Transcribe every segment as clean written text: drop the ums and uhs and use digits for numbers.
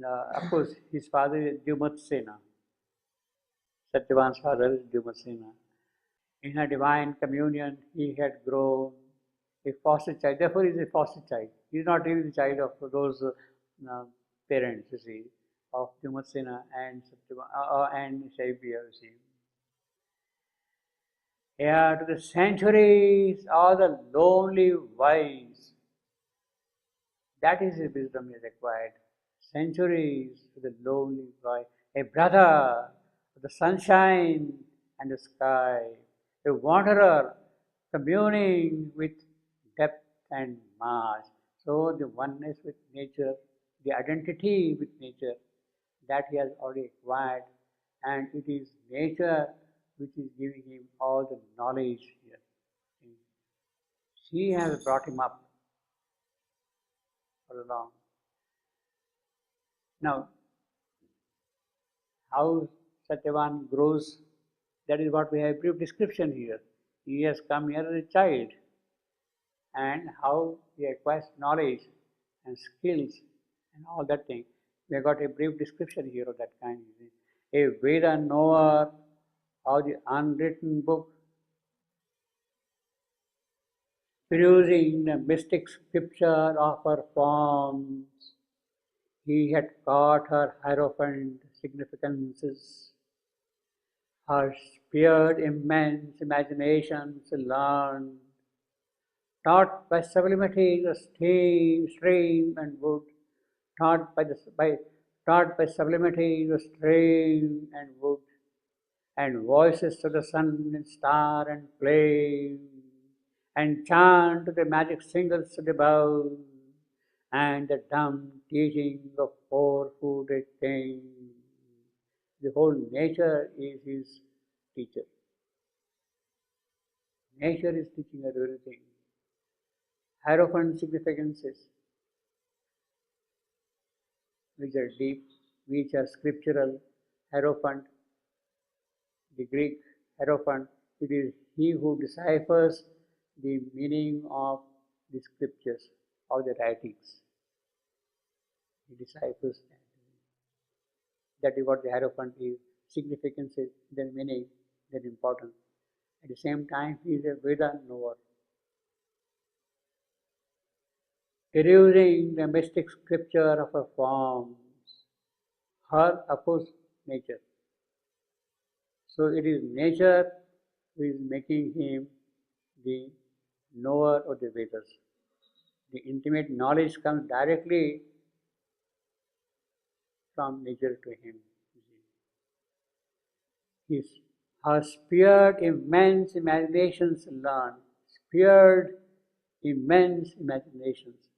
Of course, his father is Dyumatsena. Satyavan's father is Dyumatsena. In a divine communion, he had grown a foster child. Therefore, he is a foster child. He is not really the child of those parents, you see, of Dyumatsena and and Shaibya, you see. Here to the centuries, all the lonely wise. That is the wisdom is acquired. Centuries to the lonely wise. A brother of the sunshine and the sky. A wanderer communing with depth and mass. So the oneness with nature, the identity with nature, that he has already acquired, and it is nature which is giving him all the knowledge here. She has brought him up all along. Now, how Satyavan grows, that is what we have a brief description here. He has come here as a child, and how he acquires knowledge and skills and all that thing. We have got a brief description here of that kind. A Veda knower of the unwritten book, perusing the mystic scripture of her forms, he had caught her hierophant significances, her speared immense imaginations learned, taught by sublimity the stream and wood, taught by sublimity the stream and wood, and voices to the sun and star and flame, and chant to the magic singles to the bow, and the dumb teaching of four-footed things. The whole nature is his teacher. Nature is teaching her everything. Hierophant significances, which are deep, which are scriptural. Hierophant, the Greek hierophant, it is he who deciphers the meaning of the scriptures, of the writings. He deciphers that. That is what the hierophant is. Significance is their meaning, their importance. At the same time, he is a Veda knower. Perusing the mystic scripture of her forms, her opposed nature. So it is nature who is making him the knower of the Vedas. The intimate knowledge comes directly from nature to him. Her speared immense imaginations learn. Speared immense imaginations.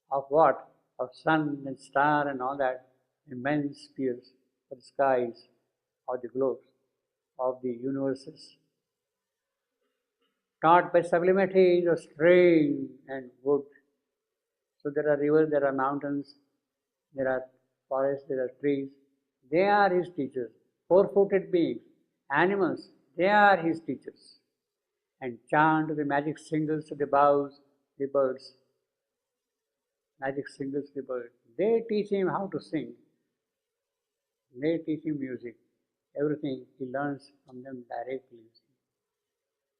Of what? Of sun and star and all that. Immense spheres of the skies, of the globes, of the universes. Taught by sublimity of stream and wood. So there are rivers, there are mountains, there are forests, there are trees. They are his teachers. Four-footed beings, animals, they are his teachers. And chant the magic singles to the boughs, the birds. Magic singles to the birds. They teach him how to sing. They teach him music. Everything he learns from them directly.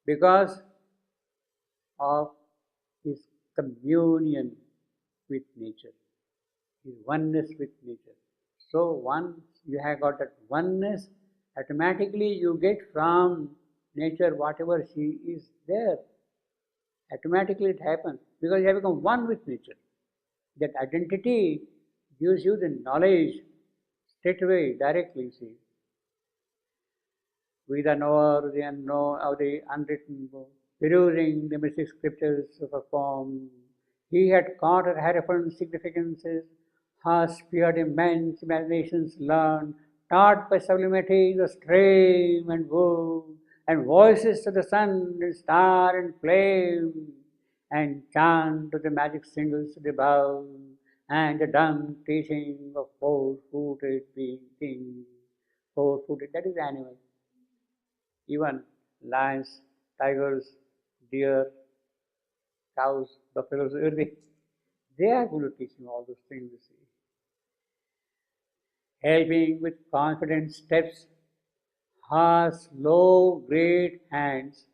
Because of his communion with nature, his oneness with nature. So once you have got that oneness, automatically you get from nature whatever she is there. Automatically it happens because you have become one with nature. That identity gives you the knowledge straight away, directly, you see. Veda knower the unknown of the unwritten book, perusing the mystic scriptures of a form. He had caught her hierophant significances, her speared immense imaginations learned, taught by sublimity the stream and wood, and voices to the sun and star and flame, and chant to the magic singles to the bow, and the dumb teaching of four-footed beings. Four-footed, that is animal. Even lions, tigers, deer, cows, buffaloes, everything. They are going to teach him all those things, you see. helping with confident steps, her slow, great hands.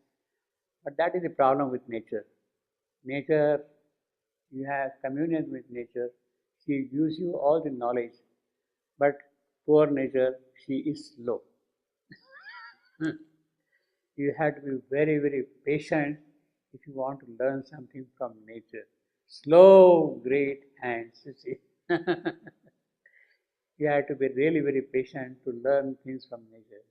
But that is the problem with nature. Nature, you have communion with nature. She gives you all the knowledge, but poor nature, she is slow. You have to be very, very patient if you want to learn something from nature. Slow, great hands, you see. You have to be really very patient to learn things from nature.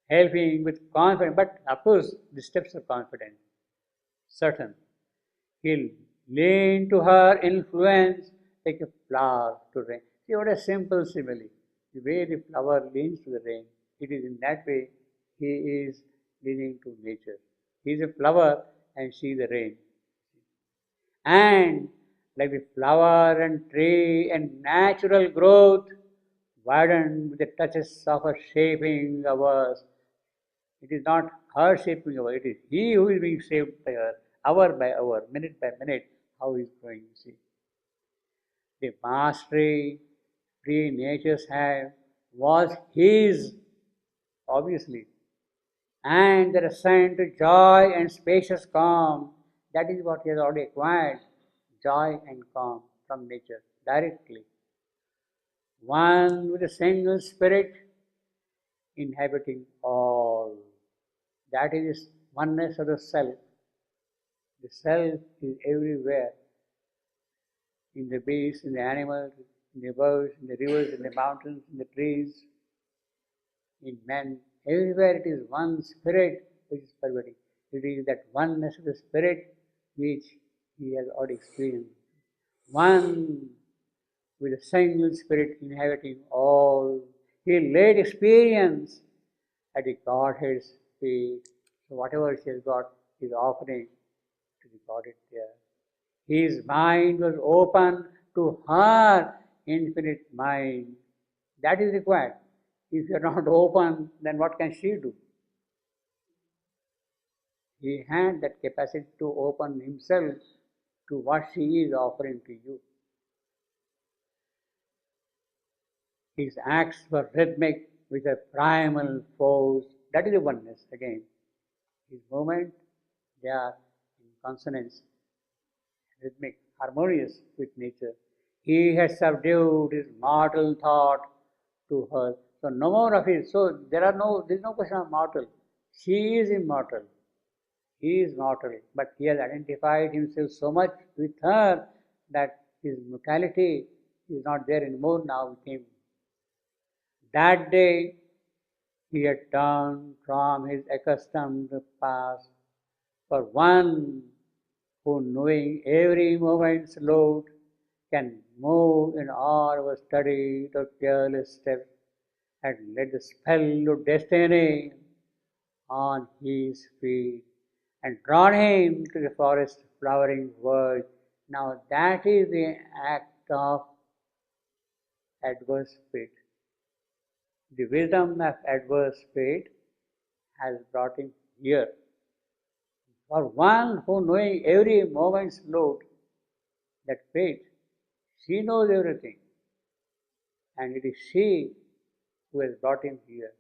Helping with confidence, but of course, the steps are confident, certain. He'll lean to her influence like a flower to rain. See what a simple simile. The way the flower leans to the rain, it is in that way he is leaning to nature. He is a flower and she is the rain. And like the flower and tree and natural growth, widened with the touches of her shaping ours. It is not her shaping ours, it is he who is being shaped by her, hour by hour, minute by minute, how he is growing, you see. The mastery free natures have was his, obviously, and the ascent to joy and spacious calm, that is what he has already acquired, joy and calm from nature, directly. One with a single spirit inhabiting all. That is oneness of the self. The self is everywhere, in the beasts, in the animals, in the birds, in the rivers, in the mountains, in the trees, in men. Everywhere it is one spirit which is pervading. It is that oneness of the spirit which he has already experienced. One with a single spirit inhabiting all. He laid experience at the Godhead's feet. So whatever she has got, he is offering to the Godhead there. His mind was open to her infinite mind. That is required. If you are not open, then what can she do? He had that capacity to open himself to what she is offering to you. His acts were rhythmic with a primal force. That is the oneness again. His movements, they are in consonance, rhythmic, harmonious with nature. He has subdued his mortal thought to her. So no more of it. So there is no question of mortal. She is immortal. He is mortal. But he has identified himself so much with her that his mortality is not there anymore now with him. That day he had turned from his accustomed path for one who, knowing every moment's load, can move in all our studied or careless steps, and let the spell of destiny on his feet and drawn him to the forest flowering world. Now that is the act of adverse fate. The wisdom of adverse fate has brought him here. For one who knowing every moment's load, that fate, she knows everything. And it is she who has brought him here.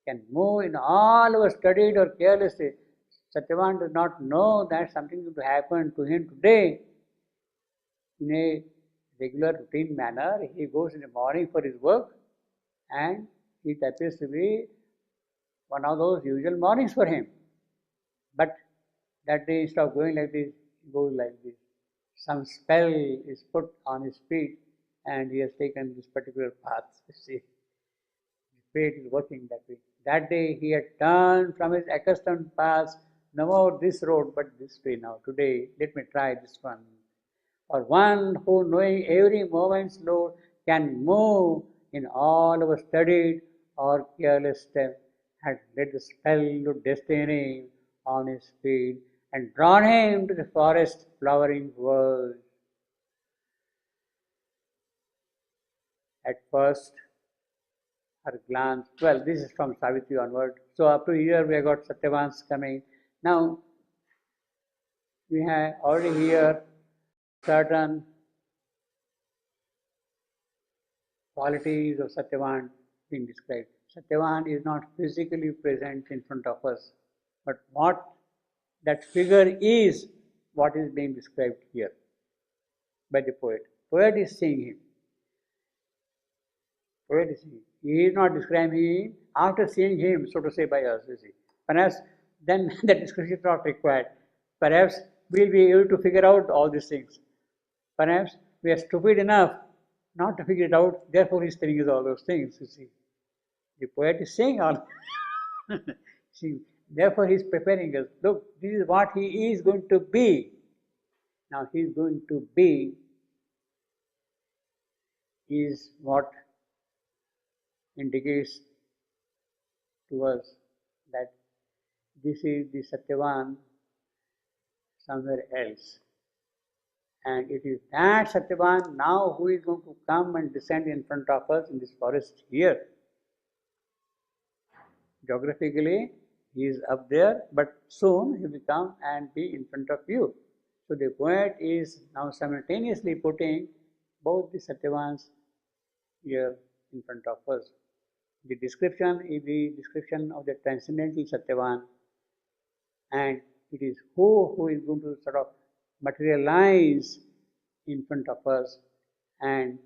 Can move in all our studied or careless. Satyavan does not know that something is going to happen to him today. In a regular routine manner, he goes in the morning for his work, and it appears to be one of those usual mornings for him. But that day, instead of going like this, he goes like this. Some spell is put on his feet, and he has taken this particular path. You see, the fate is working that way. That day, he had turned from his accustomed path, no more this road, but this way now. Today, let me try this one. Or one who, knowing every moment's load, can move in all our studied or careless step, had let the spell of destiny on his feet and drawn him to the forest flowering world. At first, her glance, well, this is from Savitri onward. So up to here we have got Satyavans coming. Now, we have already here certain qualities of Satyavan being described. Satyavan is not physically present in front of us, but what that figure is, what is being described here by the poet. Poet is seeing him. Poet is seeing him. He is not describing him after seeing him, so to say, by us, you see. Perhaps then the description is not required. Perhaps we'll be able to figure out all these things. Perhaps we are stupid enough not to figure it out, therefore he's telling us all those things, you see. The poet is saying all. See, therefore he's preparing us. Look, this is what he is going to be. Now he is going to be is what indicates to us that this is the Satyavan somewhere else. And it is that Satyavan now who is going to come and descend in front of us in this forest here. Geographically, he is up there, but soon he will come and be in front of you. So the poet is now simultaneously putting both the Satyavans here in front of us. The description is the description of the transcendental Satyavan, and it is who is going to sort of materialize in front of us and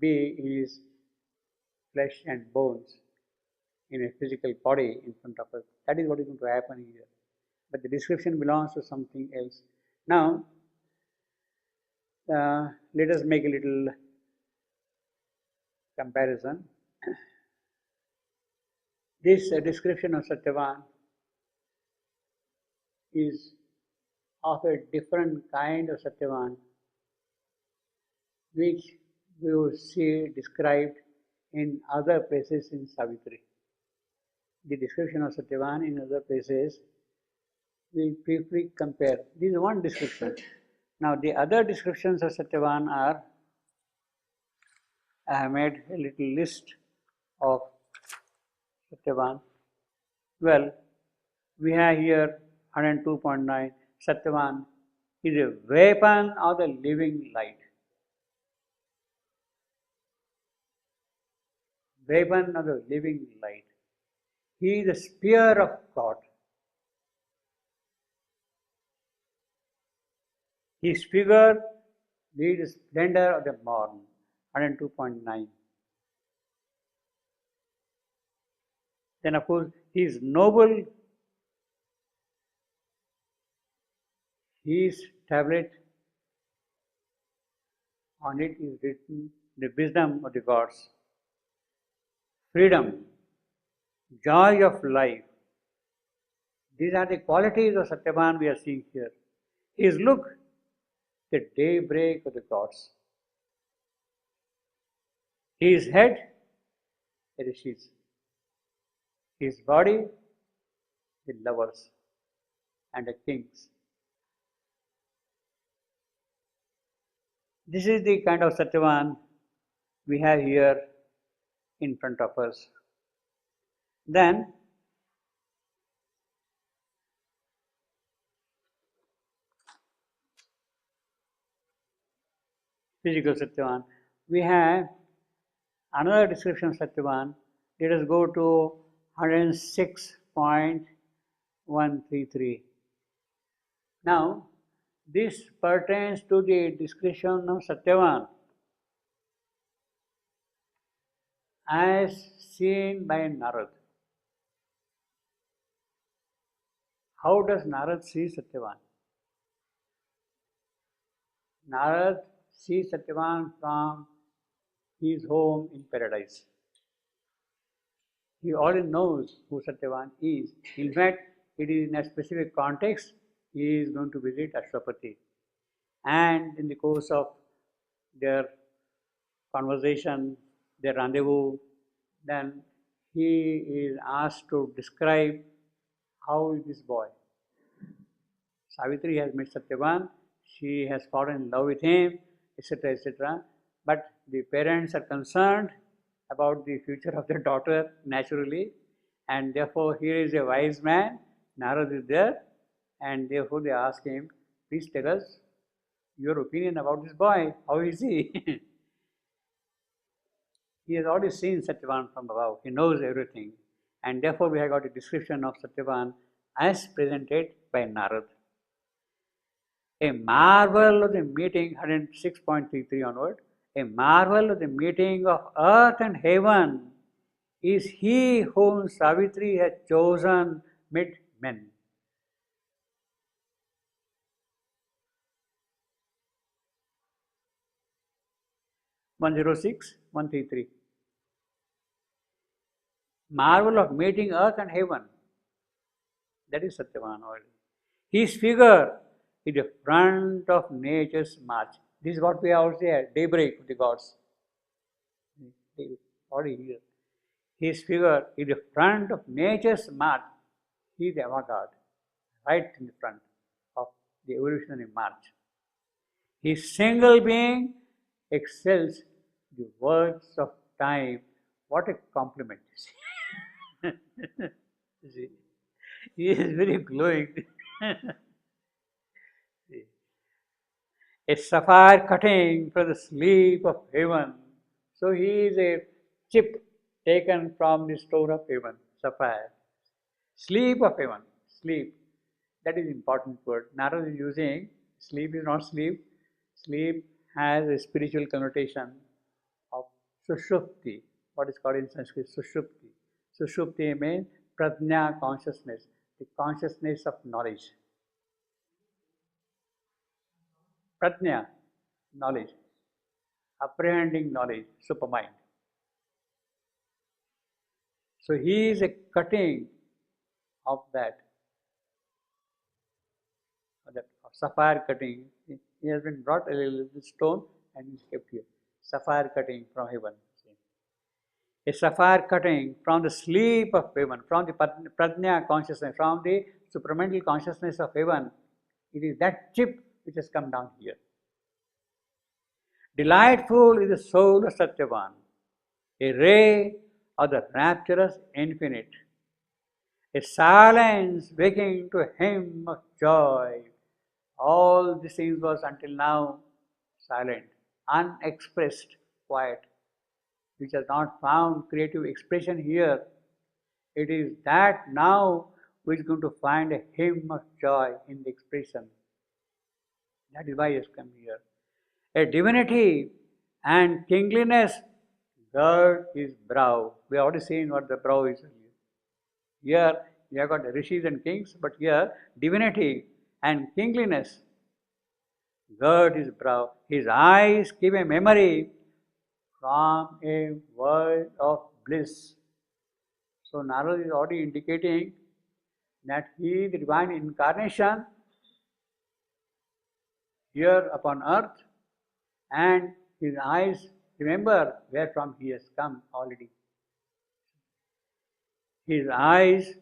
be his flesh and bones in a physical body in front of us. That is what is going to happen here. But the description belongs to something else. Now, let us make a little comparison. This description of Satyavan is of a different kind of Satyavan, which we will see described in other places in Savitri. The description of Satyavan in other places, we briefly compare. This is one description. Now the other descriptions of Satyavan are, I have made a little list of Satyavan. Well, we have here 102.9. Satyavan is a weapon of the living light. Weapon of the living light. He is the spear of God. His figure leads the splendor of the morn. 102.9. Then of course he is noble. His tablet, on it is written the wisdom of the gods, freedom, joy of life. These are the qualities of Satyavan we are seeing here. His look, the daybreak of the gods. His head, the rishis. His body, the lovers and the kings. This is the kind of Satyavan we have here in front of us. Then, physical Satyavan. We have another description of Satyavan. Let us go to 106.133. Now, this pertains to the description of Satyavan as seen by Narad. How does Narad see Satyavan? Narad sees Satyavan from his home in paradise. He already knows who Satyavan is. In fact, it is in a specific context. He is going to visit Ashwapati. And in the course of their conversation, their rendezvous, then he is asked to describe how is this boy. Savitri has met Satyavan, she has fallen in love with him, etc., etc. But the parents are concerned about the future of their daughter naturally, and therefore here is a wise man, Narad is there, and therefore they ask him, please tell us your opinion about this boy, how is he? He has already seen Satyavan from above. He knows everything. And therefore we have got a description of Satyavan as presented by Narad. A marvel of the meeting, 106.33 onward, a marvel of the meeting of earth and heaven is he whom Savitri has chosen mid men. (106.133). Marvel of meeting earth and heaven. That is Satyavan already. His figure is the front of nature's march. This is what we also say, daybreak of the gods. Already here. His figure is the front of nature's march. He is the avant-garde, right in the front of the evolutionary march. His single being excels the words of time. What a compliment! See, he is very glowing. A sapphire cutting from the sleep of heaven. So he is a chip taken from the stone of heaven, sapphire. Sleep of heaven, sleep. That is important word. Narada is using, sleep is not sleep. Sleep has a spiritual connotation of sushupti, what is called in Sanskrit sushupti. Sushupti means prajna, consciousness, the consciousness of knowledge. Prajna, knowledge, apprehending knowledge, supermind. So he is a cutting of that sapphire cutting. He has been brought a little stone and is kept here. Sapphire cutting from heaven. A sapphire cutting from the sleep of heaven, from the prajna consciousness, from the supramental consciousness of heaven. It is that chip which has come down here. Delightful is the soul of Satyavan, a ray of the rapturous infinite, a silence waking to a hymn of joy. All these things was until now silent, unexpressed, quiet, which has not found creative expression here. It is that now which is going to find a hymn of joy in the expression. That is why he has come here. A divinity and kingliness gird his brow. We have already seen what the brow is. Here you have got the rishis and kings, but here divinity and kingliness gird his brow. His eyes keep a memory from a world of bliss. So Narada is already indicating that he is the divine incarnation here upon earth, and his eyes remember where from he has come already. His eyes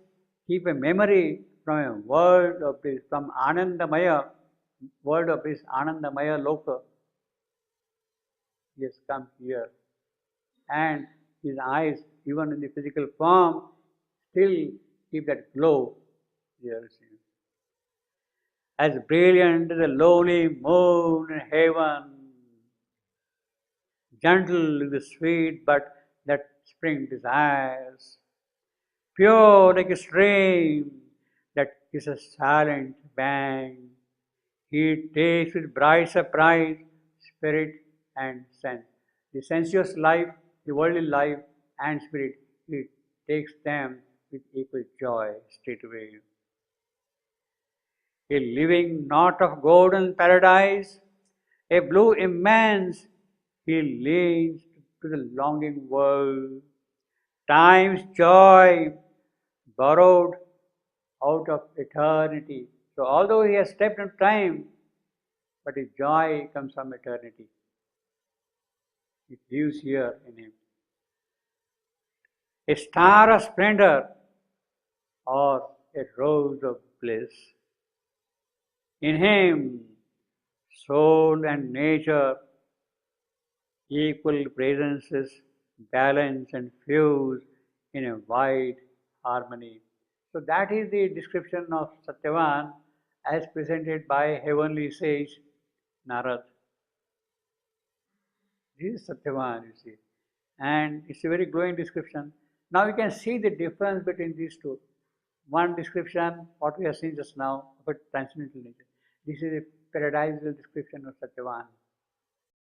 keep a memory from a world of bliss, from Anandamaya, world of bliss, Anandamaya Loka. He has come here. And his eyes, even in the physical form, still keep that glow here. As brilliant as a lowly moon in heaven, gentle is the sweet bud that spring desires, pure like a stream that is a silent bang. He takes with bright surprise spirit and sense. The sensuous life, the worldly life and spirit, he takes them with equal joy straightway. A living knot of golden paradise, a blue immense, he leans to the longing world. Time's joy borrowed out of eternity. So although he has stepped in time, but his joy comes from eternity. It lives here in him. A star of splendor or a rose of bliss. In him, soul and nature, equal presences, balance and fuse in a wide harmony. So that is the description of Satyavan as presented by heavenly sage Narad. This is Satyavan, you see. and it's a very glowing description. Now you can see the difference between these two. One description, what we have seen just now, of a transcendental nature. This is a paradisal description of Satyavan.